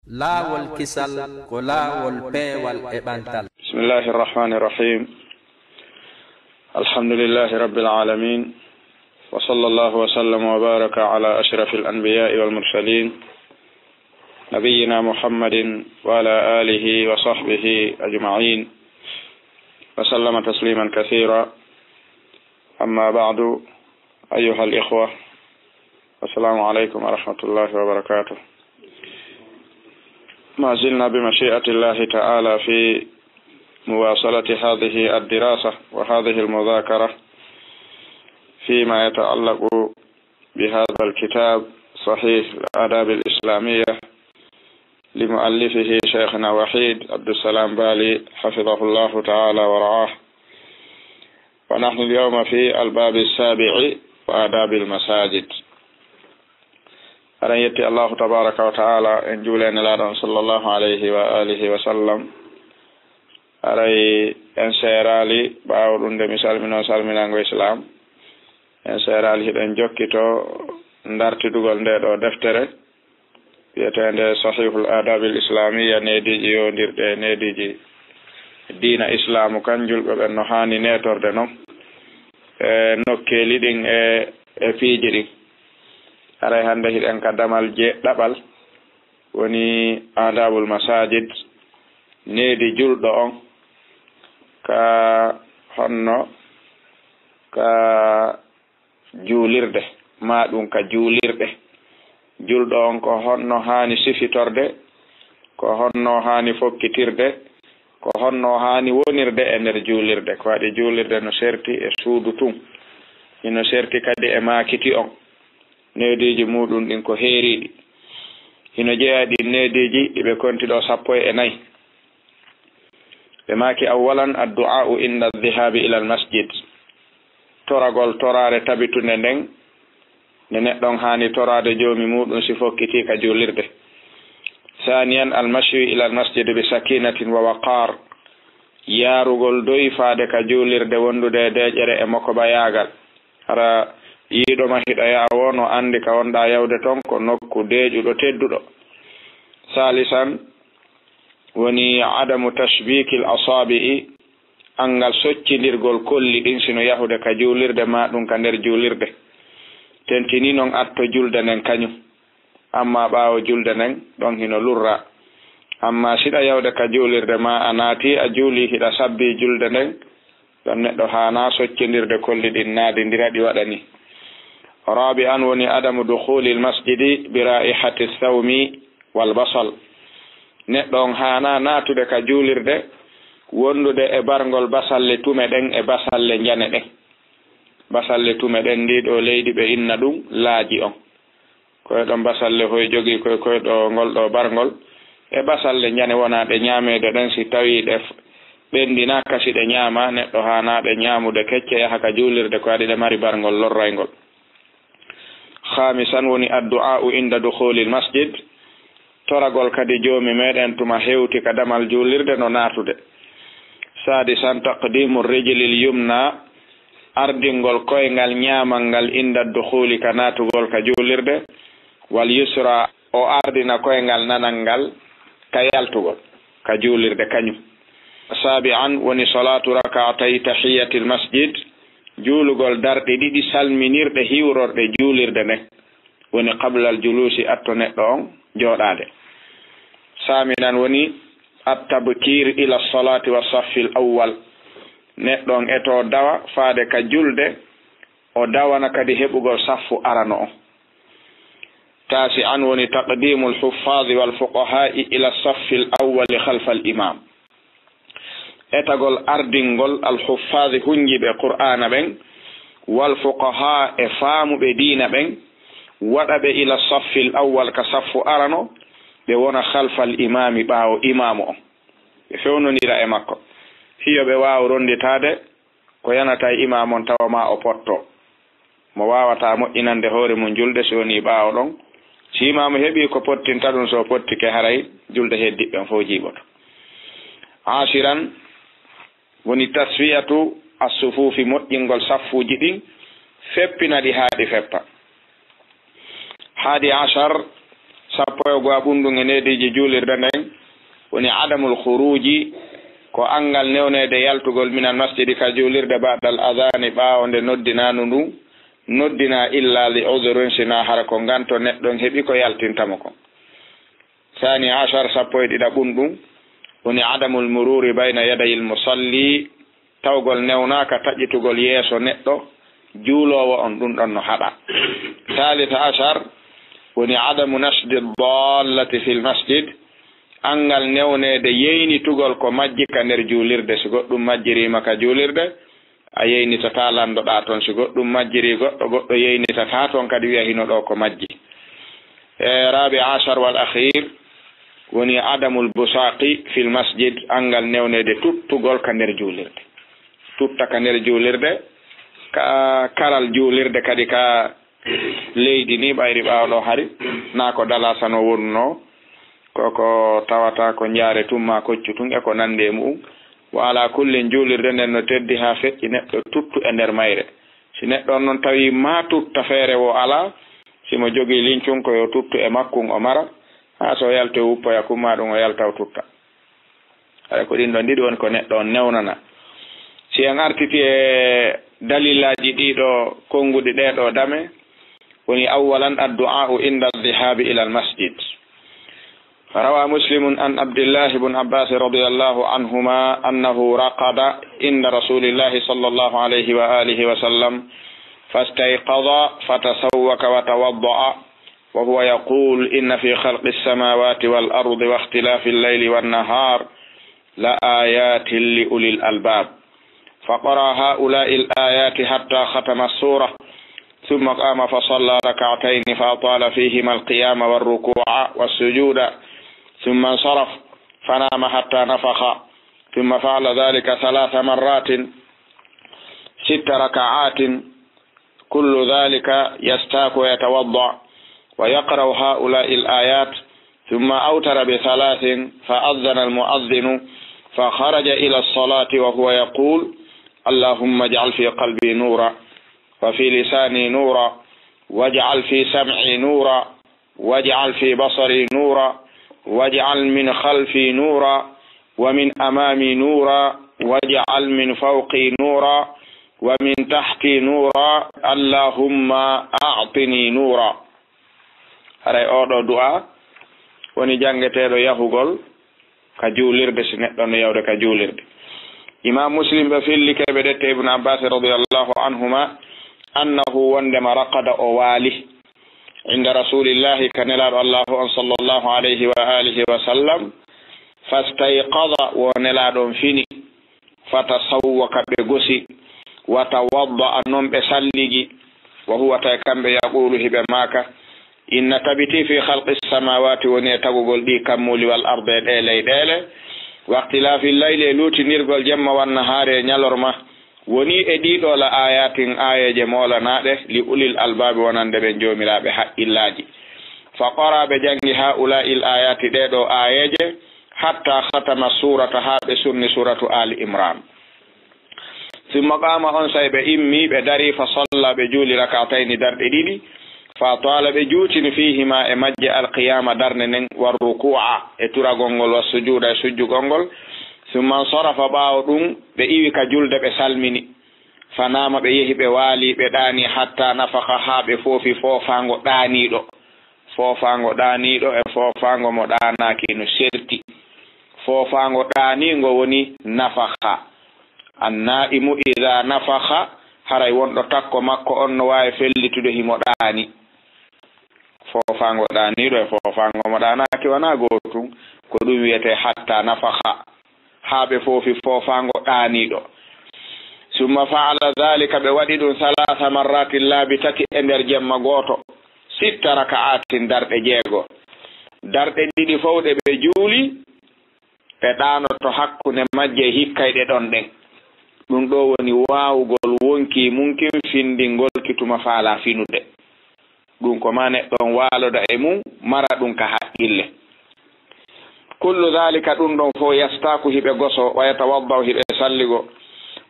laawol kisal ko laawol peewal e ɓantal. Bismillahi irrahmani irrahim. Alhamdulillahi rabbil alamin. Wa sallallahu wa sallama wa baraka ala ashrafil anbiya'i wal mursalin nabiyyina Muhammadin wa ala alihi wa sahbihi ajma'in wa sallama tasliman kathira. Amma ba'du, ayyuha al-ikhwa, assalamu alaykum wa rahmatullahi wa barakatuh. ما زلنا بمشيئة الله تعالى في مواصلة هذه الدراسة وهذه المذاكرة فيما يتعلق بهذا الكتاب صحيح الآداب الإسلامية لمؤلفه شيخنا وحيد عبد السلام بالي حفظه الله تعالى ورعاه. ونحن اليوم في الباب السابع وآداب المساجد. aɗa yetti allahu tabaraka wa taala en juulene laaɗon sallllahu alayhi wa alihi wa sallam. aray en seerali ɓaawo ɗum nde mi salmino salminango islam. en seerali hiɗen jokkito dartidugol nde ɗo deftere wiyetende sahihul adabil islamiya, neediji yondirɗe neediji diina islamu kan julɓe ɓen no hani netorde noon e nokkeli ɗin e piiji ɗin. aray hande hiɗen ka damal jeɗɗaɓal woni adabul masajid, needi julɗo on ka honno ka juulirde ma ɗum ka juulirɗe. julɗo on ko honno hani sifitorde, ko honno hani fokkitirde, ko honno hani wonirde e nder juulirde. ko waɗi juulirde no serti e suudu tun, ino serti kadi e makiti on. neediji muɗum ɗin ko heeriɗi, hino jeeyaɗi neediji ɗiɓe kontiɗo 14. ɓe maki awalan addu'a'u inda dhihabi ila al masjid, toragol torare tabitunde nden nde neɗɗon hani torade joomi muɗum si fokkiti ka juulirde. thaniyan al mashyu ila al masjid bi sakinatin wa waqar, yarugol doyi faade ka juulirde wondude deƴere e mokoba yaagal. hara yiiɗoma hiɗa yawo no andi ka wonɗa yawde ton ko nokku deeƴuɗo tedduɗo. salisan woni adamu tashbiki l asabi'i, angal soccidirgol kolli ɗin sino yahude ka juulirde ma ɗum ka nder juulirde. tentini noon atto julde nden kañum, amma ɓaawo julde nden ɗon hino lurra. amma siɗa yawde ka juulirde ma a naati a juuli hiɗa sabbi julde nden, ɗon neɗɗo hana soccidirde kolli ɗin naadindira ɗi waɗani. رابعا وني عدم دخول المسجد برائحة الثوم والبصل، neɗɗon hana natude ka juulirde wondude e bargol basalle tume ɗen e basalle jane ɗen. basalle tume ɗen ndiɗo leydi ɓe inna ɗum laaji on. koyeɗon basalle hoye jogui koyeɗo ngolɗo bargol e basalle jane wonaɗe ñamede ɗen si tawi ɗe ɓendina kasi ɗe ñama, neɗɗo hanaɗe ñamude kecce yaha ka juulirde ko waɗi ɗe mari bargol lorraygol. khamisan woni addu'a'u inda dukhulil masjid, toragol kadi joomi meɗen tuma hewti ka damal juulirde no natude. sadisan taqdimu rijlil yumna, ardingol koyngal ñamal ngal inda dukhuli ka natugol ka juulirde. wal yusra, o ardina koyngal nanal ngal ka yaltugol ka juulirde kañum. sabi'an woni salatu rak'atay tahiyatil masjid, juulugol darɗe ɗiɗi salminirɗe hiwrorɗe juulirde nden woni qabla al julusi, atto neɗɗo on jooɗade. saminan woni attabkir ila salati wa saffil awwal, neɗɗon eto dawa faade ka julde o dawana kadi heɓugol saffu arano on. tasi an woni taqdimu al huffadi wal fuqaha'i ila saffil awwali khalfa al imam, etagol ardingol al huffadi hunjiɓe qur'ana ɓen wal fuqaha e faamuɓe diina ɓen waɗaɓe ila saffil awwal ka saffu arano, ɓe wona khalfal imami ɓaawo imamu on, ɓe fewnodira e makko. hiyo ɓe wawa ronditade ko yanata imamu on tawama o potto, mo wawata moƴƴinande hoore mum julde so woni ɓaawo ɗon. si imamu heeɓi ko pottinta ɗum, so pottike haray julde heddiɓɓen fo jiiɓoto. asiran woni tasfiyatu as-sufufi, moƴƴingol saffuji ɗin feppina ɗi haaɗi feppa. 11 sappo e go'a ɓunɗum e nediji juulirde nden woni adamul khuruji ko angal newnede yaltugol minal masjidi ka juulirde ba'dal adani ɓaawo nde noddinanu ndu noddina illa li udhrin sina hara ko ganto neɗɗon heeɓi ko yaltintamo ko. Thani ashar sappo e ɗiɗa ɓunɗum woni adamul mururi bayna yadayil musalli tawgol newnaka taƴƴitugol yeeso neɗɗo juulowo on ɗum ɗon no haɗa. Thalitha ashar woni adamu nasdi dallati fil masjid angal newnede yeynitugol ko majji ka nder juulirde so goɗɗum majjirima ka juulirde a yeynitata landoɗa toon so goɗɗum majjiri goɗɗo yeynitata toon kadi wiya hino ɗo ko majji. Rabi ashar wal akhir woni adamul busaqi fil masjid angal newnede tuttugol ka nder juulirde tutta ka nder juulirde ka karal juulirde kadi ka leydi ni ɓayri ɓawɗo hari na ko dalasano wonno koko tawata ko jaare tumma koccu tun e ko nande e mu'um wala kullin juulirde nden no teddi ha feƴƴi neɗɗo tuttu e nder mayre si neɗɗo on noon tawi ma tutta feere wo ala simo jogii lincun ko yo tuttu e makkun o mara ha so yalto wuppoya kumma ɗum o yaltaw tutta aɗa ko ɗin ɗon ɗiɗi woni ko neɗɗo on newnana. Si en artiti e dalilaji ɗiɗo konguɗi ɗeɗo dame woni awwalan addu'a'u inda dhihabi ila almasjid. روى مسلم عن عبد الله بن عباس رضي الله عنهما أنه رقد عند رسول الله صلى الله عليه وآله وسلم فاستيقظ فتسوك وتوضأ وهو يقول إن في خلق السماوات والأرض واختلاف الليل والنهار لآيات لأولي الألباب فقرأ هؤلاء الآيات حتى ختم السورة ثم قام فصلى ركعتين فأطال فيهما القيام والركوع والسجود ثم انصرف فنام حتى نفخ ثم فعل ذلك 3 مرات 6 ركعات كل ذلك يستاك ويتوضأ ويقرأ هؤلاء الآيات ثم أوتر ب3 فأذن المؤذن فخرج إلى الصلاة وهو يقول اللهم اجعل في قلبي نورا وفي لساني نورا واجعل في سمعي نورا واجعل في بصري نورا واجعل من خلفي نورا ومن أمامي نورا واجعل من فوقي نورا ومن تحتي نورا اللهم أعطني نورا. haray oɗo du'a woni jangeteɗo yahugol ka juulirde si neɗɗo no yawde ka juulirde. Imam Muslim ɓe filli keɓe ɗette Ibn Abbas radiyallahu anhuma annahu wondema raqada o waali inda rasulillahi kanelaɗo allahu on sallllahu alayhi wa alihi wa sallam fastayqada wo nelaɗon fini fatasawwaka ɓe gosi wa tawadda noon ɓe salligi wa huwa tay kamɓe yaqulu hiɓe maka inna tabiti fi halqi samawati woni e tagugol ɗi kammuli wal arde e ɗe leyɗele waqtilafi layli e luutinirgol jemma wanna haare e ñalorma woni e ɗiɗo la ayatin ayeje molanaɗe li ulil albabi wonande ɓe jomiraɓe haqqillaji fa qaraɓe jangi ha ulail ayati ɗeɗo ayeje hatta khatama surata ha ɓe sunni suratu ali imran summa qama on say ɓe immi ɓe dari fa salla ɓe juuli rakatayni darɗe ɗiɗi fa tala ɓe juutini fihima e majje alqiyama darde nden war ruku'a e turagol ngol wa sujuda e sujjugol ngol summa sarafa ɓaawo ɗum ɓe iwi ka julde ɓe salmini fanama ɓe yehi ɓe waali ɓe ɗaani hatta nafaka ha ɓe foofi foofango ɗaaniɗo e foofango mo ɗanaki no serti foofango ɗaanigo woni nafaka annaimu ida nafaka haray wonɗo takko makko on no wawi fellitude himo ɗaani foofango ɗaaniɗo e foofango mo ɗanaki wona gotum ko ɗum wiyete hatta nafaka ha ɓe foofi foofango ɗaaniɗo summa faala dhalika ɓe waɗi ɗum 3 marratin laabi tati e nder jemma goto 6 raka'atin darɗe 6 darɗe ɗiɗi fowɗe ɓe juuli ɓe ɗanoto hakkunde majje hikkayɗe ɗon ɗen ɗum ɗo woni wawugol wonki munkin findingol kituma faala finude ɗum ko ma neɗɗon waaloda e mum mara ɗum ka haqqille kullu dhalika ɗum ɗon fo yastaku hiɓe goso wa yatawaddaw hiɓe salligo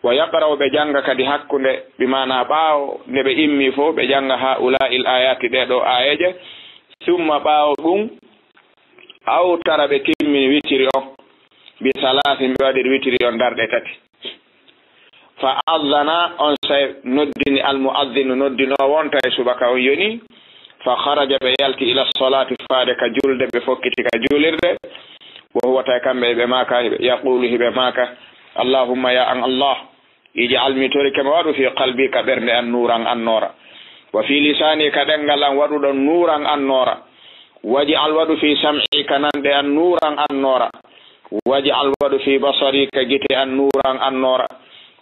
wa yaqra'u ɓe janga kadi hakkunde bimana ɓaawo nde ɓe immi fo ɓe janga ha ula'il ayati ɗeɗo ayeje summa ɓaawo ɗum awtara ɓe timmini witiri on bi salatin ɓe waɗiri witiri on darɗe tati fa adana on say noddini almuaddinu noddinowo wonta e subaka on yoni fa kharaja ɓe yalti ila solati faade ka julde ɓe fokkiti ka juulirde wo huwa tay kamɓe ɓe maka yaqulu hiɓe maka allahumma ya an allah ij'al mi tori kema waɗu fi qalbi ka ɓernde an nuran annora wa fi lisani ka ɗengal an waɗuɗon nuran annora waj'al waɗu fi sam'i ka nande an nuran annora waj'al waɗu fi basari ka gite an nuran annora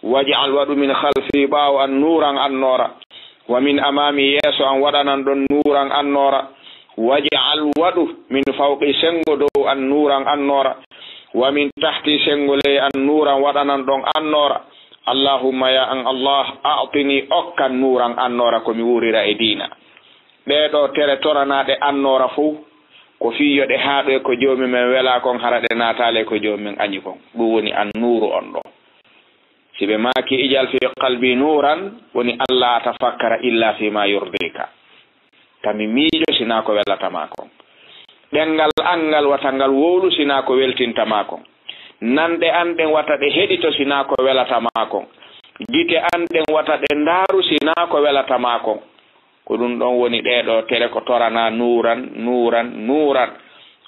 waj'al waɗu min khalfi ɓaawo an nuran annora wa min amami yeeso an waɗanan ɗon nuran annora waj'al waɗu min fawqi sengo dow an nuran annora wa min tahti sengo ley an nuran waɗanan ɗon annora allahumma ya an allah a'tini okkan nuran annora ko mi wurira e diina ɗeɗo tere toranaɗe annora fuu ko fiyoɗe haaɗo e ko joomi men wela kon hara ɗe natale ko joomi men añi kon ɗum woni an nuru on ɗo si ɓe maki ijal fi qalbi nuran woni allah tafakkara illa fima yurdika tami miijo sina ko welatama kon ɗengal angal watangal wowlu sina ko weltintama kon nande an ɗen wata ɗe heɗito sina ko welatama kon gite an ɗen wata ɗe ndaaru sina ko welatama kon ko ɗum ɗon woni ɗeɗo tere ko torana nuran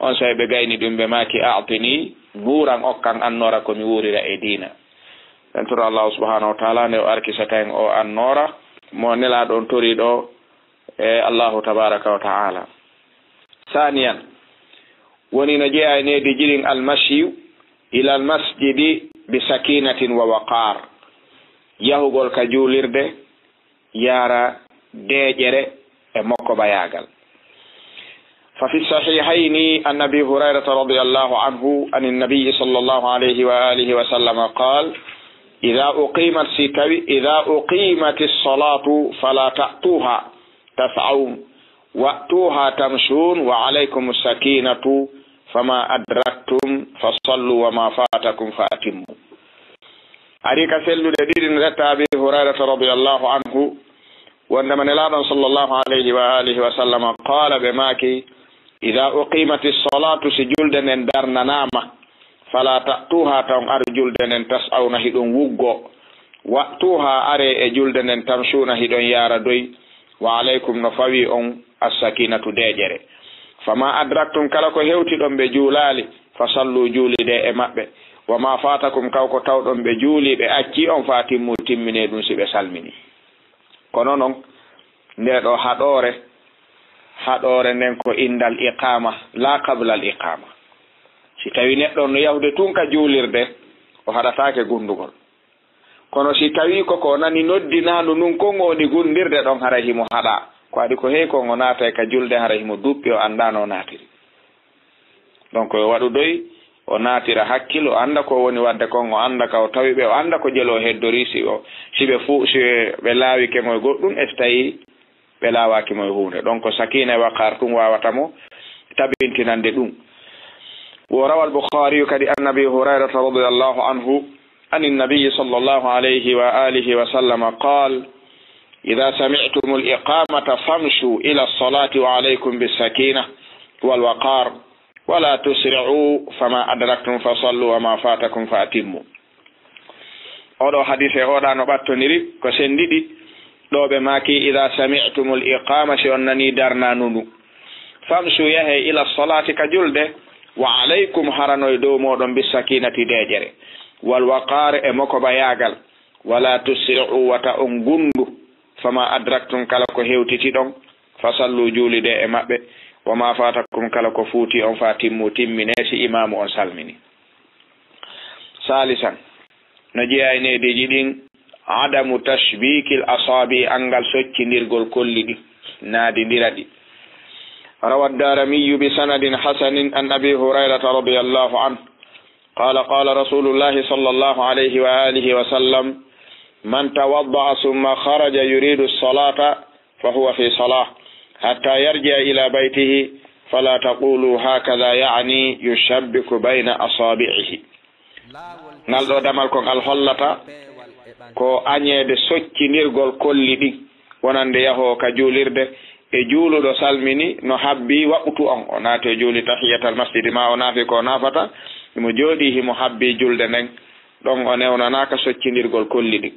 on so ɓe gayni ɗum ɓe maki a'tini nuran okkan annora ko mi wurira e diina tentoro allahu subhanahu wa taala nde o arkisata en o annora mo nelaɗo on tori ɗo e allahu tabaraka wa taala saniyan woni no jeeya e nedi jiɗin almashiyu ila almasjidi bi sakinatin wa waqar yahugol ka juulirde yara deƴere e mokko bayagal fa fi sahihaini an abi hurairata radiyallahu anhu an an-nabiy sallallahu alayhi wa alihi wa sallam qala إذا أقيمت الصلاة فلا تأتوها تسعون وأتوها تمشون وعليكم السكينة فما أدركتم فصلوا وما فاتكم فأتموا أريك سلو دليل رتا أبي هريرة رضي الله عنه وأنما نلاد صلى الله عليه وآله وسلم قال بماكي إذا أقيمت الصلاة سجلد ندرنا نامة فلا تأتوها تم أرجلدن تسعون هدون وغو وأتوها أري أجلدن تمشون هدون ياردوي وعليكم نفوي السكينة ديجري فما أدركتم كلاكو هيوتي دون بجولالي فصلوا جولي دي أمبي وما فاتكم كوكو تاودون بجولي بأكي فاتمو تمني دون سيبه سالميني كونونون ندو haɗore nden ko indal iqama la qabla al iqama si tawi neɗɗo no yahude tun ka juulirde o haɗatake gundugol kono si tawi koko nani noddinandu nun kon woni gundirde ɗon hara himo haɗa ko adi ko hey kon o naata ka julde hara himo duppi o andano o naatiri donc o waɗu doy o naatira hakkille o anda ko woni wadde kon o anda ka o tawi ɓe o anda ko jelo heddori si ɓe laawike moye goɗɗum e so tawi ɓe laawaki moye hunde donc sakina e waqar ɗum wawatamo tabintinande ɗum وروى البخاري كدي أن أبي هريرة رضي الله عنه أن النبي صلى الله عليه وآله وسلم قال إذا سمعتم الإقامة فامشوا إلى الصلاة وعليكم بالسكينة والوقار ولا تسرعوا فما أدركتم فصلوا وما فاتكم فأتموا أولو حديث أولا نباتو نريب كسنددي لو بماكي إذا سمعتم الإقامة شأنني درنا نونو فامشوا يهي إلى الصلاة كجلده wa alaykum haranoy dow moɗon bis sakinati dejere wal waqar e moko bayagal wala tusri'u wata on gundu fama adraktum kala ko hewtiti ɗon fasallu juulide e maɓɓe wama fatakum kala ko fuuti on fa timmine si imamu on salmini salisan no jeeyaynedeji ɗin adamu tashbikil asabi angal soccindirgol kolli ɗi naadidira ɗi روى الدارمي بسند حسن عن أبي هريرة رضي الله عنه قال قال رسول الله صلى الله عليه وآله وسلم من توضأ ثم خرج يريد الصلاة فهو في صلاة حتى يرجع إلى بيته فلا تقولوا هكذا يعني يشبك بين أصابعه نالدو دمالكم الحلة كو أنيد سوكي نيرغول كل دي ونند يهو كجوليرد e juuluɗo salmini no habbi waɓutu on o naati o juuli tahiyatal masjidi ma o naafi ko naafata imo jooɗi himo habbi julde nden ɗon o newnanaka soccindirgol kolliɗi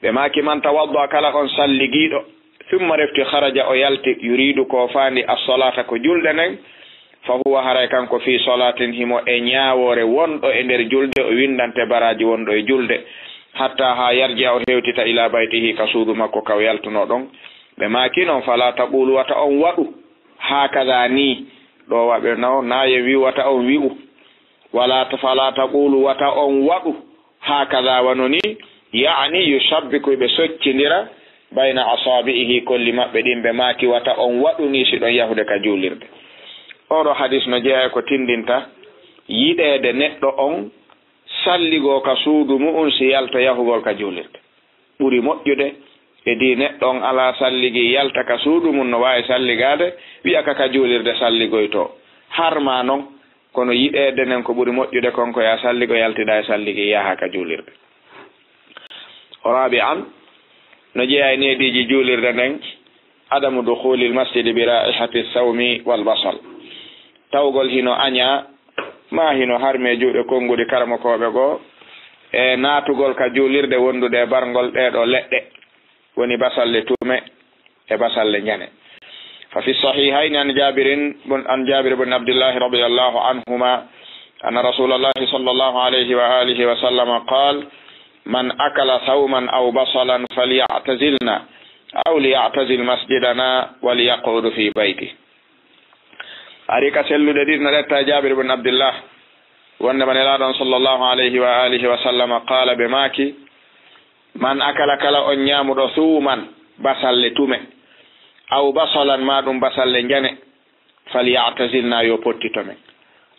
ɓe maki man tawadda kala on salligiiɗo summa refti haraja o yalti yuridu ko faandi as-salata ko julde nden fa huwa haray kanko fi salatin himo e ñaawore wonɗo e nder julde o windante baraji wonɗo e julde hatta ha yarji o hewtita ila baytihi ka suudu makko kaw yaltuno ɗon ɓe maki noon fala taqulu wata on waɗu hakaza ni ɗo waɓe no naye wi wata on wi'u wala fala taqulu wata on waɗu hakaza wano ni yani yusabbiku ɓe soccindira bayna asabihi kolli maɓɓe ɗin ɓe maki wata on waɗu ni si ɗon yahude ka juulirde oɗo hadis no jeeya ko tindinta yiɗede neɗɗo on salligo ka suudu mu'um si yalta yahugol ka juulirde ɓuri moƴƴude e di neɗɗo on ala salligi yalta ka suudu mum no wawi salligade wiyaka ka juulirde salligoy to harma noon kono yiɗede nen ko ɓuri moƴƴude konko ya salligo yaltida e salligi yaha ka juulirde o raabi an no jeeya e neediji juulirde nden adamu dukhulil masjidi bi raihati sawmi wal basal tawgol hino aña ma hino harme juuɗe konngudi karamakoɓe goo e naatugol ka juulirde wondude e barngol ɗeɗo leɗɗe woni basalle tume e basalle ñane fa fi sahihayni an jabir bun abdillahi radiallahu anhuma anna rasulallahi sallallahu alayhi wa alihi wa sallam qal man akala sawman aw basalan falyatazilna aw liyatazil masjidana walyaqudu fi bayti ari ka sellude ɗiɗ no ɗetta jabir bun abdillah wonde man elaɗon sallallahu alayhi wa alihi wa sallam qala ɓe maki man akala kala on ñamuɗo suuman basalle tume aw basalan ma ɗum basalle jane falyatazilna yo pottito men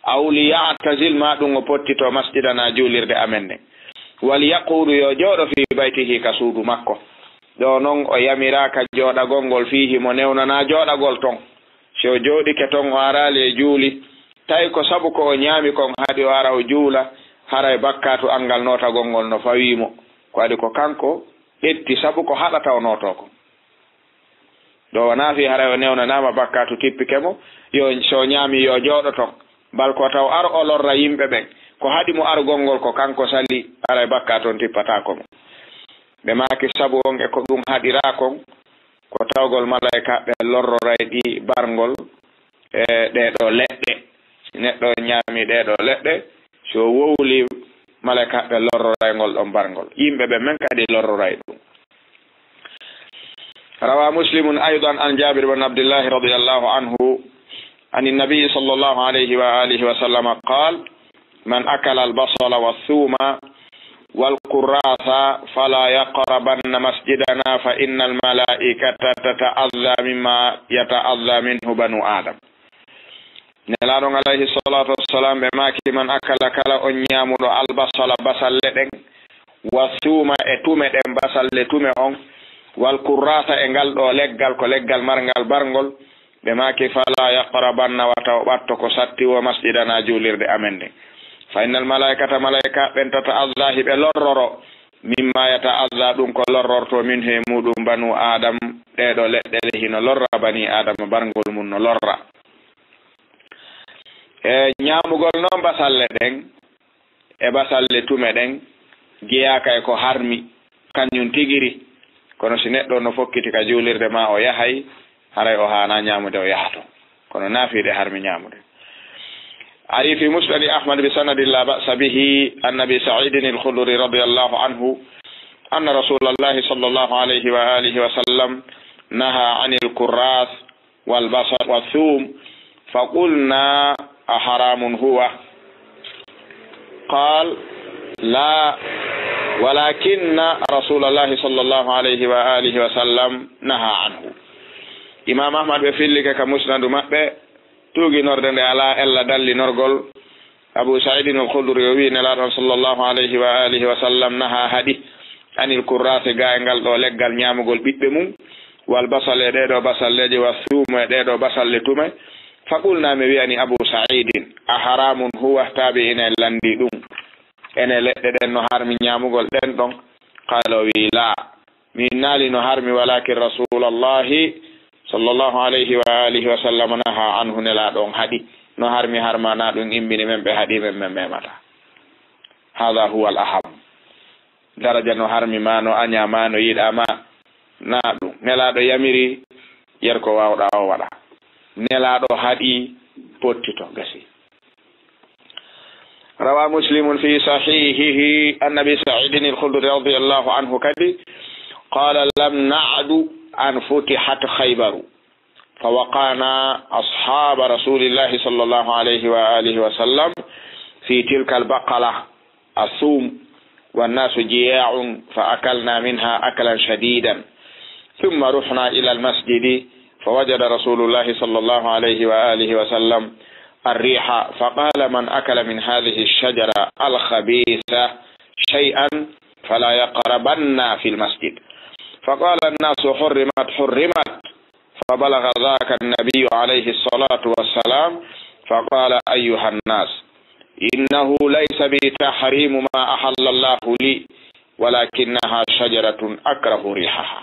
aw liyatazil ma ɗum o pottito masjidana juulirde amen nde walyaqudu yo jooɗo fi baytihi ka suudu makko ɗo noon o yamiraka jooɗagol ngol fihi mo newnana jooɗagol ton si o jooɗike ton o arali e juuli tawi ko sabu ko o ñaami kon haɗi o ara o juula haray bakkatu angal notagol ngol no fawimo ko adi ko kanko ƴetti sabu ko haɗata o noto ko ɗo wona fi haray o newnanama bakkatu tippikemo yo so ñaami yo jooɗo ton bal ko taw ar o lorra yimɓe ɓen ko haɗi mo argol ngol ko kanko sali aray bakkatu on tippatakomo ɓe maki sabu on e ko ɗum haɗira kon ko tawgol malayika ɓe lorroray ɗi barngol e ɗeɗo leɗɗe si neɗɗo ñaami ɗeɗo leɗɗe so wowli malayika ɓe lorroray ngol ɗon barngol yimɓe ɓe men kadi lorroray ɗum rawa muslimun aydan an jabir bin abdillahi radiallahu anhu an innabiyi sallallahu alayhi wa alihi wa sallama qal man akala albasala wathuma والقراث فلا يقربن مسجدنا فإن الملائكة تتأذى مما يتأذى منه بنو آدم نلانون عليه الصلاة والسلام بماكي من أكل كلا أنيامو البصل بصل لدن والثوم اتوم دن بصل لتوم on والقراث انغال دو لغال كو لغال مرغال برغول بماكي فلا يقربن واتو ko satti wa masjidana julirde amende فإن الملائكة ملائكة بن تتأذى بلورورو مما يتأذى دون كلورورتو منه مودum banu adam ɗeɗo leɗɗe hino lorra bani adam barngol mum no lorra e ñamugol noon basalle ɗen e basalle tume ɗen giyaka e ko harmi kañum tigiri kono si neɗɗo no fokkiti ka juulirde ma o yahay haray o hana ñamude o yahato kono naafiɗe harmi ñamude ari fi musnad ahmad bi sanadin la ba'sa bihi an nabi sa'id al-khudri radiyallahu anhu anna rasulallahi sallallahu alayhi wa alihi wa sallam naha 'anil kurras wal basar wa thum fa qulna aharamun huwa qal la walakinna rasulallahi sallallahu alayhi wa alihi wa sallam naha anhu imam ahmad be fillike ka musnadu mabbe tuugi norde nde ala ella dalli norgol abu sa'id al-khudri o wi nelaɗon sallallahu alayhi wa alihi wa sallam naha haɗi anil kurrase ga e ngal ɗo leggal ñamugol ɓiɓɓe mum wal basale ɗeɗo basalleje wa suumo e ɗeɗo basalle tume faqulna mi wiyani abu sa'idin a haramun huwa taabi ene landi ɗum ene leɗɗe ɗen no harmi ñamugol ɗen ɗon qala wi la min naali no harmi walakin rasulallahi sallallahu alayhi wa alihi wa sallam naha anhu nelaɗon haɗi no harmi harmana ɗum imbini men ɓe haɗi men men memata. Hada huwa al aham. Daraja no harmi ma no aña ma no yiɗama na ɗum nelaɗo yamiri yer ko wawɗa o waɗa, nelaɗo haɗi pottito gasi. روى مسلم في صحيحه أن أبي سعيد الخدري رضي الله عنه كذي قال لم نعد أن فتحت خيبر فوقعنا أصحاب رسول الله صلى الله عليه وآله وسلم في تلك البقلة الثوم والناس جياع فأكلنا منها أكلا شديدا ثم رحنا إلى المسجد فوجد رسول الله صلى الله عليه وآله وسلم الريح فقال من أكل من هذه الشجرة الخبيثة شيئا فلا يقربن في المسجد. فقال الناس حرمت حرمت. فبلغ ذاك النبي عليه الصلاة والسلام فقال أيها الناس إنه ليس بتحريم ما أحل الله لي ولكنها شجرة أكره ريحها.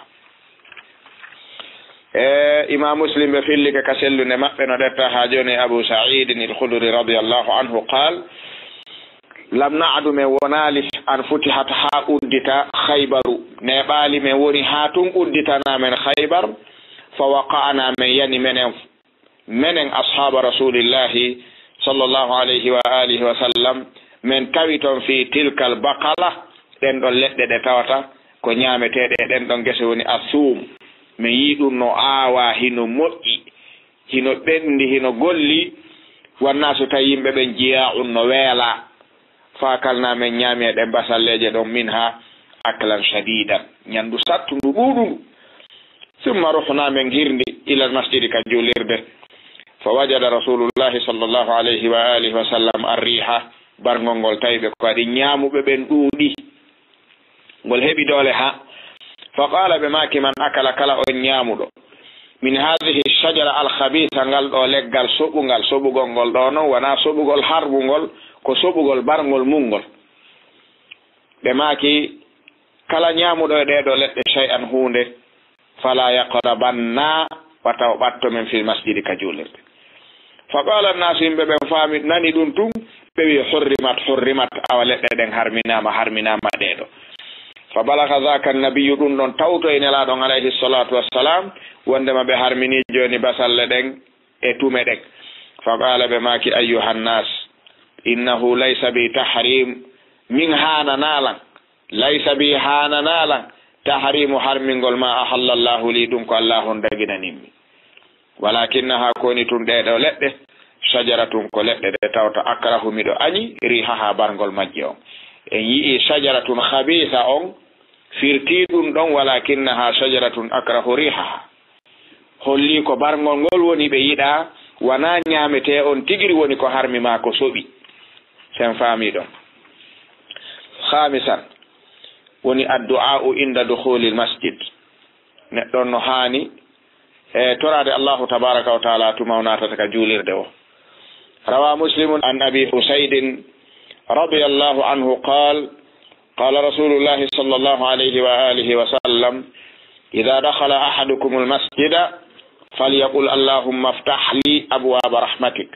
إمام مسلم بفلك كسل نمأنا دتا هاجوني أبو سعيد الخدري رضي الله عنه قال لم نعد من ونالي أن فتحت ها أدتا خيبر نبالي من وني هاتون أدتنا من خيبر فوقعنا من يعني من أصحاب رسول الله صلى الله عليه وآله وسلم من كويتون في تلك البقلة دندون لدى تاوتا كو نيامتede دندون غسوني أثوم mi yiɗum no aawa hino moƴƴi hino ɓendi hino golli wanna so tawi yimɓe ɓen jiya on no weela fa kalna men ñaami e ɗen basalleje ɗon min ha aklan shadidan ñandu sattundu ɗuɗundu summa ruhna men hirndi ila almasjidi ka julirde fa wajada rasulullahi sallllahu alayhi wa alihi wa sallam arriha bargol ngol tawi ɓe ko waɗi ñaamuɓe ɓen ɗuuɗi ngol heɓi doole ha فقال بماك من أكل كلا أنيامو من هذه الشجرة الخبيثة قال دو لغال سوبغال سوبغول دونو ونا سوبغول حربغول كو سوبغول بارغول مونغول بماكي كلا نيامو دو دو لد شيئا هونde فلا يقربنا وتو باتو من في المسجد كجولر. فقال الناس ببن فامي ناني دون توم بي حرمت او لد دن حرمنا ما ديدو. فبلغ ذاك النبي دون توتو إن لا دون عليه الصلاة والسلام وندما بحرمني جوني بسال لدن اتومي دك فقال بماكي أيها الناس إنه ليس بتحريم من هانا نالا ليس بهانا نالا تحريم حرم قل ما أحل الله لي دونك الله دقنا نمي ولكنها كوني تنديدو لده شجرة كولده توتا أكره ميدو أني ريحها بارنغول مجيوم en yi'i shajaratun khabitha on firtiɗum ɗon walakinnaha shajaratun akrahu rihaha holli ko bargol ngol woni ɓe yiɗa wana ñamete on tigiri woni ko harmi ma ko soɓi sen faami ɗon. khamisan woni addu'a'u inda dukhulil masjid neɗɗon no haani e torade allahu tabaraka wa taala tumawnatata ka juulirde o. rawa muslimun an abi husaydin رضي الله عنه قال قال رسول الله صلى الله عليه وآله وسلم إذا دخل أحدكم المسجد فليقل اللهم افتح لي أبواب رحمتك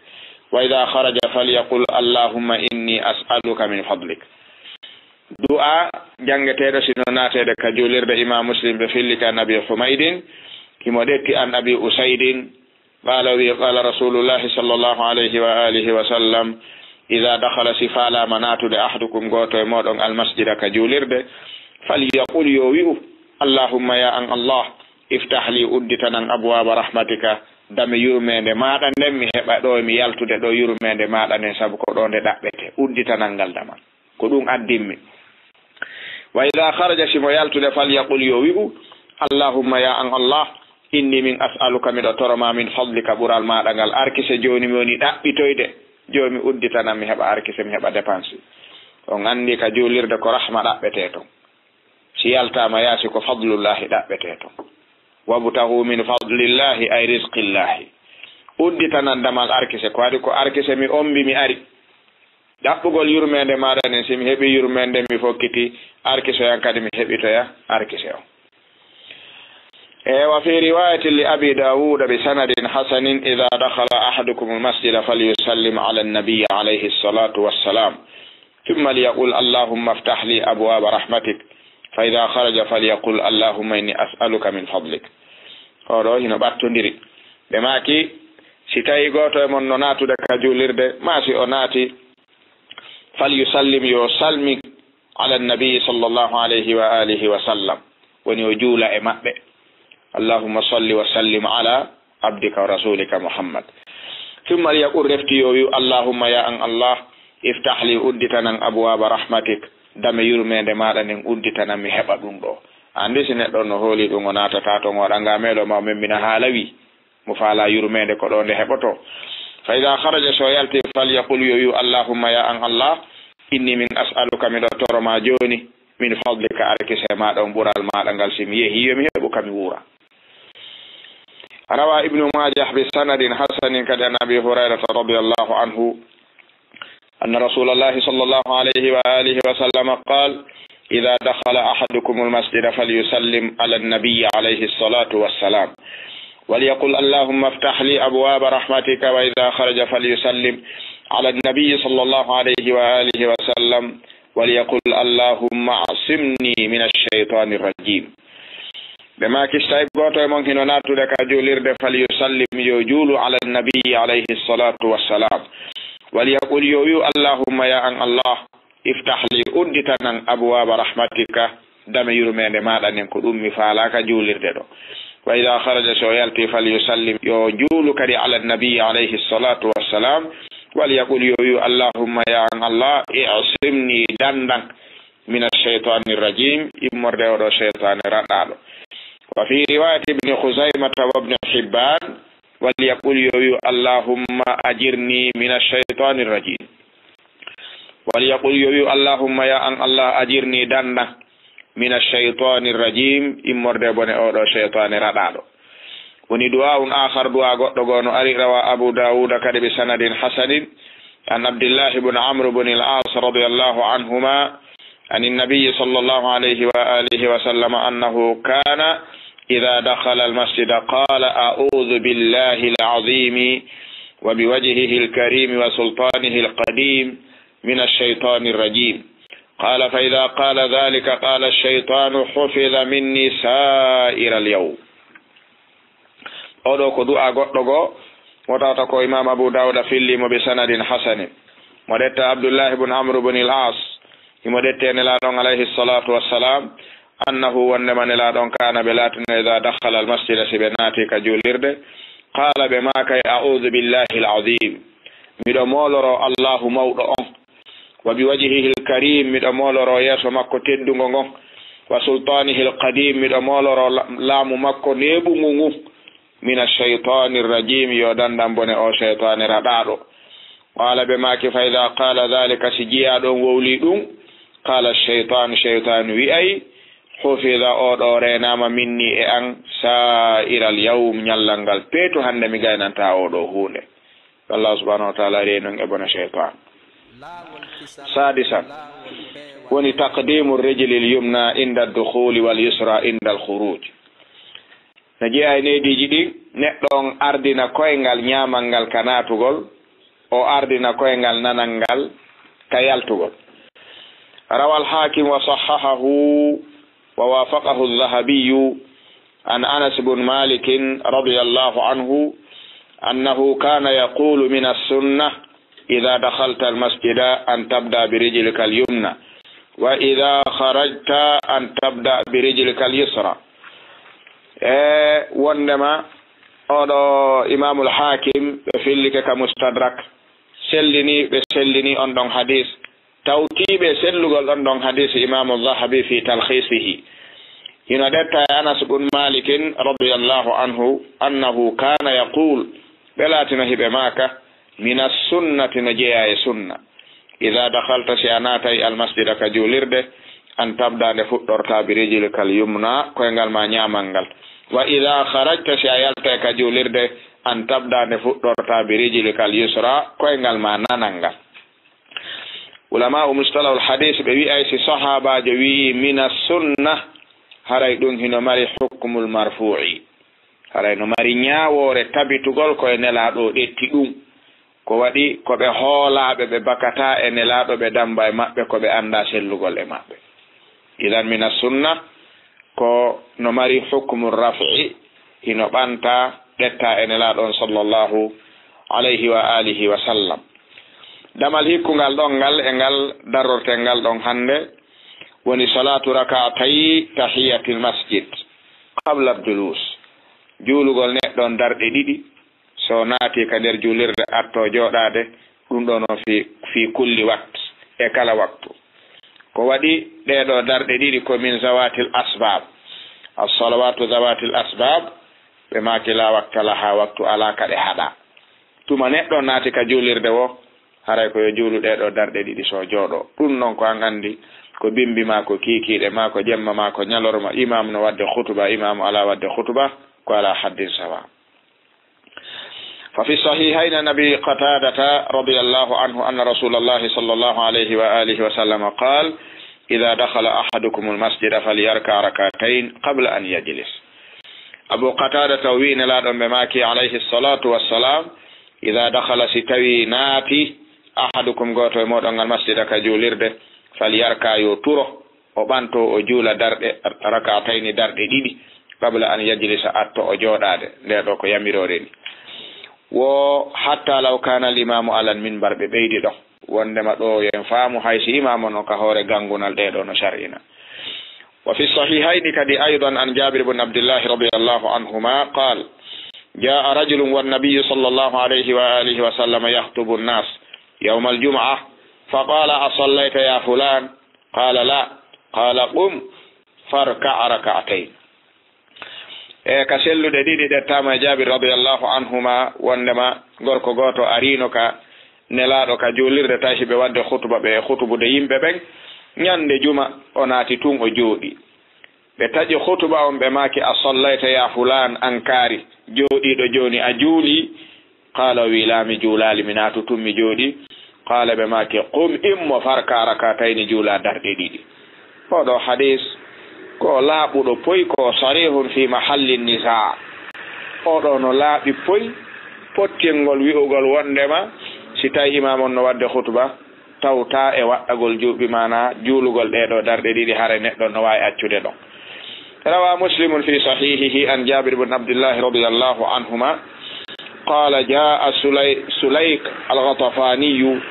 وإذا خرج فليقل اللهم إني أسألك من فضلك. دعاء جنگتيد سنوناتيد كجولير بإمام مسلم بفلك عن أبي حميد كمودتي عن أبي أسيد قال رسول الله صلى الله عليه وآله وسلم إذا دخل سفالا مناتو لأحدكم غوتو مودون المسجد كجوليرد فليقول يويو اللهم يا أن الله افتح لي أدتنا أبواب رحمتك دم يرمين مادا نمي هبا دو مي يالتو دو يرمين مادا نسابكو دون دابته أدتنا نغال دما كدون أدمي وإذا خرج سمو يالتو فليقول يويو اللهم يا أن الله إني من أسألك من ترما من فضلك برال مادا نغال أركس جوني موني دابتويده jomi udditana mi heɓa arkise mi heɓa dépense on andi ka julirde ko rahma ɗaɓɓete ton si yaltama yaasi ko fadlullahi ɗaɓɓete ton wabtahu min fadlillahi ay rizqillahi udditanandamal arkise ko waɗi ko arkise mi ombi mi ari ɗaɓɓugol yurmede maɗa nen si mi heeɓi yurmede mi fokkiti arkise yan kadi mi heɓitoya arkise o. وفي رواية لأبي داود بسند حسن إذا دخل أحدكم المسجد فليسلم على النبي عليه الصلاة والسلام ثم ليقول اللهم افتح لي أبواب رحمتك فإذا خرج فليقول اللهم إني أسألك من فضلك. هذا هنا باتندري بماكي سيتاي غوتو من ناتو دكا جوليرده ماشي أناتي فليسلم يسلم على النبي صلى الله عليه وآله وسلم ونيجول إمامه اللهم صل وسلم على عبدك ورسولك محمد. ثم يقول رفتي اللهم يا أن الله افتح لي أدتنا أبواب رحمتك دم يرمين دمارن أدتنا مهبا دندو عندي سنة هولي دنغنا تتاتو ورنغا ميلو ما من حالوي مفالا يرمين كدون هبتو فإذا خرج سويالتي فليقول اللهم يا أن الله إني من أسألك من دكتور ما جوني من فضلك أركي سما دون برال ما دنغال سميه هي مهبو كميورا. روى ابن ماجه بسند حسن كان أبي هريرة رضي الله عنه أن رسول الله صلى الله عليه وآله وسلم قال إذا دخل أحدكم المسجد فليسلم على النبي عليه الصلاة والسلام وليقل اللهم افتح لي أبواب رحمتك وإذا خرج فليسلم على النبي صلى الله عليه وآله وسلم وليقل اللهم اعصمني من الشيطان الرجيم. بما كشتاي غوتو مون هنا ناتو دكا جوليرده فليسلم يجول على النبي عليه الصلاة والسلام وليقول اللهم يا أن الله افتح لي أدتنا أبواب رحمتك دم يرمين ماذا ننكو أمي فعلاك جوليرده دو وإذا خرج سويالتي فليسلم يجول كري على النبي عليه الصلاة والسلام وليقول اللهم يا أن الله اعصمني دندن من الشيطان الرجيم إمرده الشيطان ردالو. وفي رواية ابن خزيمة وابن حبان وليقول اللهم أجرني من الشيطان الرجيم وليقول اللهم يا أن الله أجرني دنا من الشيطان الرجيم إمرد بني أو الشيطان ردالو. وني دعاء آخر دعاء قطغون أري روى أبو داود كان بسند حسن عن عبد الله بن عمرو بن العاص رضي الله عنهما عن النبي صلى الله عليه وآله وسلم أنه كان إذا دخل المسجد قال أعوذ بالله العظيم وبوجهه الكريم وسلطانه القديم من الشيطان الرجيم قال فإذا قال ذلك قال الشيطان حفظ مني سائر اليوم. أولو كدعاء قطغو وتعطكو إمام أبو داود فيلي بسند حسن ودت عبد الله بن عمرو بن العاص مدت نلادون عليه الصلاة والسلام أنه وانما نلادون كان بلاتنا إذا دخل المسجد سبناتي كجوليرد قال بما كي أعوذ بالله العظيم مدو مولرو الله موضع وبوجهه الكريم مدو مولرو يسو مكو تدنغو وسلطانه القديم مدو مولرو لام مكو نيبو من الشيطان الرجيم يودان دامبوني أو شيطان ردارو. قال بما كي فإذا قال ذلك سجيادون ووليدون قال الشيطان شيطان وي حفظ أودورينا مني أن سائر اليوم نيالنغال بيتو هند ميغاينا تا أودو هوني الله سبحانه وتعالى رينون ابن شيطان. سادسا وني تقديم الرجل اليمنى عند الدخول واليسرى عند الخروج. نجي أي نيدي جدي نتلون أردنا كوينغال نيامنغال كناتوغول أو أردنا كوينغال ناننغال كيالتوغول. روى الحاكم وصححه ووافقه الذهبي عن أنس بن مالك رضي الله عنه أنه كان يقول من السنة إذا دخلت المسجد أن تبدأ برجلك اليمنى وإذا خرجت أن تبدأ برجلك اليسرى. وانما أولو إمام الحاكم بفلك كمستدرك سلني أندون حديث توتيب سلغل أندون حديث إمام الذهبي في تلخيصه. ينادت أنس بن مالك رضي الله عنه أنه كان يقول بلا تنهب معك من السنة نجيء سنة إذا دخلت سياناتي المسجد كجوليرد أن تبدأ نفطرتا برجلك اليمنى كوينغال ما نيامنغال وإذا خرجت سيالتا كجوليرد أن تبدأ نفطرتا برجلك اليسرى كوينغال ما ناننغال. علماء مصطلح الحديث بوي أي صحابة جوي من السنة haray ɗum hino mari hukmul marfu'i haray no mari ñaawore tabitugol koye nelaɗo ɗetti ɗum ko waɗi koɓe hoolaɓe ɓe bakata e nelaɗo ɓe damba e maɓɓe koɓe anda sellugol e maɓɓe idan mina sunna ko no mari hukmu raf'i hino ɓanta ɗetta e nelaɗon sallllahu alayhi wa alihi wa sallam damal hikkungal ɗon ngal e ngal darrortel ngal ɗon hande woni salatu rak'atayi tahiyatil masjid qabla al-julus juulugol neɗɗon darɗe ɗiɗi so naati ka nder juulirde atto jooɗaade ɗum ɗo no fi kulli waktu e kala waktu ko waɗi ɗeɗo darɗe ɗiɗi ko min zawatil asbab as-salawatu zawatil asbab ɓe maaki la wakta laha waktu ala ka ɗe haɗa tuma neɗɗo naati ka juulirde wo haray ko yo juulu ɗeɗo darɗe ɗiɗi so jooɗo ɗum noon ko an anndi ko bimbi ma ko kiikiiɗe ma ko jemma ma ko ñalorma imam no wadde khutuba imam ala wadde khutuba ko ala haddin sawa ففي الصحيحين نبي قتادة رضي الله عنه أن رسول الله صلى الله عليه وآله وسلم قال إذا دخل أحدكم المسجد فليركع ركعتين قبل أن يجلس أبو قتادة وين لا بماكي عليه الصلاة والسلام إذا دخل ستوي ناتي أحدكم قوتو يموت أن المسجد كجوليرد فليركع يوتره وبانتو وجول ركعتين درد ديدي قبل أن يجلس أتو وجوداد لذلك يميرورين wo hatta law kana limamu alal minbar ɓe ɓeydi ɗo wondema ɗo yen faamu haysi imamu no ka hoore gangunal ɗeɗo no shar'ina wa fi sahihayni kadi aydan an jabir ibn abdillah radiyallahu anhuma qal jaa rajulun wannabiyu sallallahu alayhi wa alihi wa sallam yahtubu nnas yawma aljum'a faqala asallayta ya fulan qala la qala qum farka' rak'atayn e ka sellude ɗiɗi ɗettama e Jabir radiyallahu anhuma wondema gorko goto arino ka nelaɗo ka juulirde tawi ɓe wadde hutuba ɓe hutubude yimɓe ɓen ñande juma o naati tun o jooɗi ɓe taƴi hutuba on ɓe maaki a sallayta ya fulan an kaari jooɗiɗo joni a juuli qala o wi laami juulali mi naatu tun mi jooɗi qala ɓe maaki qum immo farka rakatayni juula darɗe ɗiɗi oɗo hadis ko laaɓuɗo poy ko sarihun fi mahalli nisa oɗo no laaɓi poy pottingol wi'ugol wondema si tawi imam on no wadde hutuba tawta e waɗɗagol juuɓi mana juulugol ɗeɗo darɗe ɗiɗi hare neɗɗo no wawi accude ɗon rawa muslimun fi sahihihi an jabir ibn abdillah radiyallahu anhuma qala jaa sulayk al-ghatafaniyu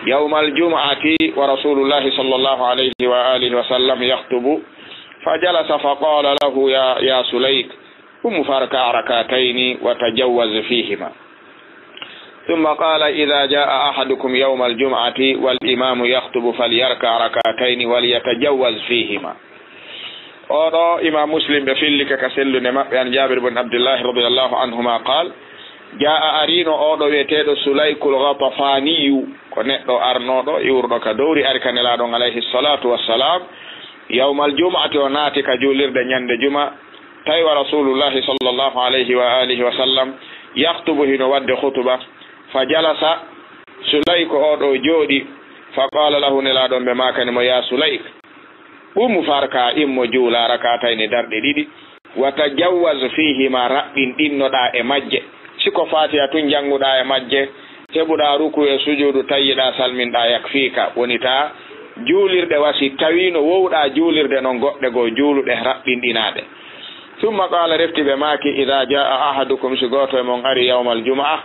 yawma al-jum'ati wa rasulullahi sallallahu alayhi wa alihi wa sallam yaktubu فجلس فقال له يا سليك قم فاركع ركعتين وتجوز فيهما ثم قال إذا جاء أحدكم يوم الجمعة والإمام يخطب فليركع ركعتين وليتجوز فيهما أرى إمام مسلم بفلك كسل نماء عن جابر بن عبد الله رضي الله عنهما قال جاء أرين أرى ويتيد سليك الغطفاني كنتو أرنودو يوردو كدوري أركن لادون عليه الصلاة والسلام yawmal jum'ati o naati ka juulirde ñande juma tawi wa rasulullahi sallallahu alayhi wa alihi wa sallam yaktubu hino wadde hutuba fa jalasa sulayk oɗo jooɗi fa qala lahu nelaɗon ɓe makanimo ya sulayk ɓum farka immo juula rakatayni darɗe ɗiɗi wa tajawwaz fihima raɓɓin ɗinnoɗa e majje siko fatiha tun jannguɗa e majje heɓuɗa ruku e sujudu tayiɗa salminɗa yakfika woni ta juulirde wasi tawino wowɗa juulirde noon goɗɗe goo juuluɗe raɓɓinɗinaɗe summa qala reftiɓe maaki ida jaa ahadukum si goto e mon ari yawmal jumaa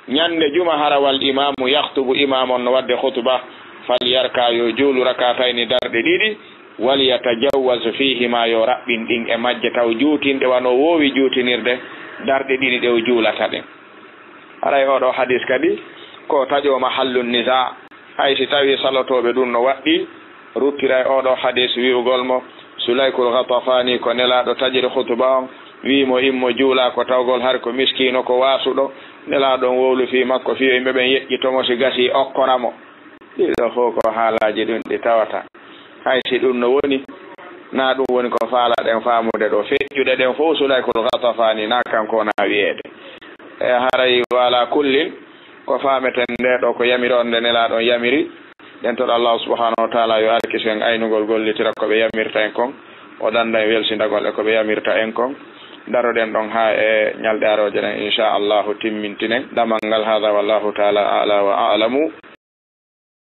ñande juma harawal imamu yaktubu imam on no wadde hutuba falyarka yo juulu rakatayni darɗe ɗiɗi walyatajawwaz fihima yo raɓɓin ɗin e majje taw juutinɗe wano wowi juutinirde darɗe ɗiɗi ɗe o juulata ɗen haray oɗo hadis kadi ko taƴoma hallu nisa hay si tawi salotoɓe ɗum no waɗɗi ruttira e oɗo hadis wi'ugol mo sulaykul ghatafani ko nelaɗo taƴiri hutuba on wimo immo juula ko tawgol har ko miskino ko wasuɗo nelaɗon wowlu fi makko fi yimɓe ɓen yeƴƴitomo si gasi okkoramo ɗiɗo fof ko haalaji ɗum ɗi tawata hay si ɗum no woni na ɗum woni ko faala ɗen famude ɗo feƴƴuɗe ɗen fof sulaykul ghatafani na kanko na wiyede e haray wala kullin ko fameten nde ɗo ko yamironde nelaɗon yamiri ɗen toɗo Allah subhanahu wa ta'ala yo arkisen aynugol gollitira ko ɓe yamirta en kon o danda e welsindagol e ko ɓe yamirta en kon daroɗen ɗon ha e ñalɗe aroje ɗen inchallahu timmintinen damal ngal hada wallahu taala ala wa alamu.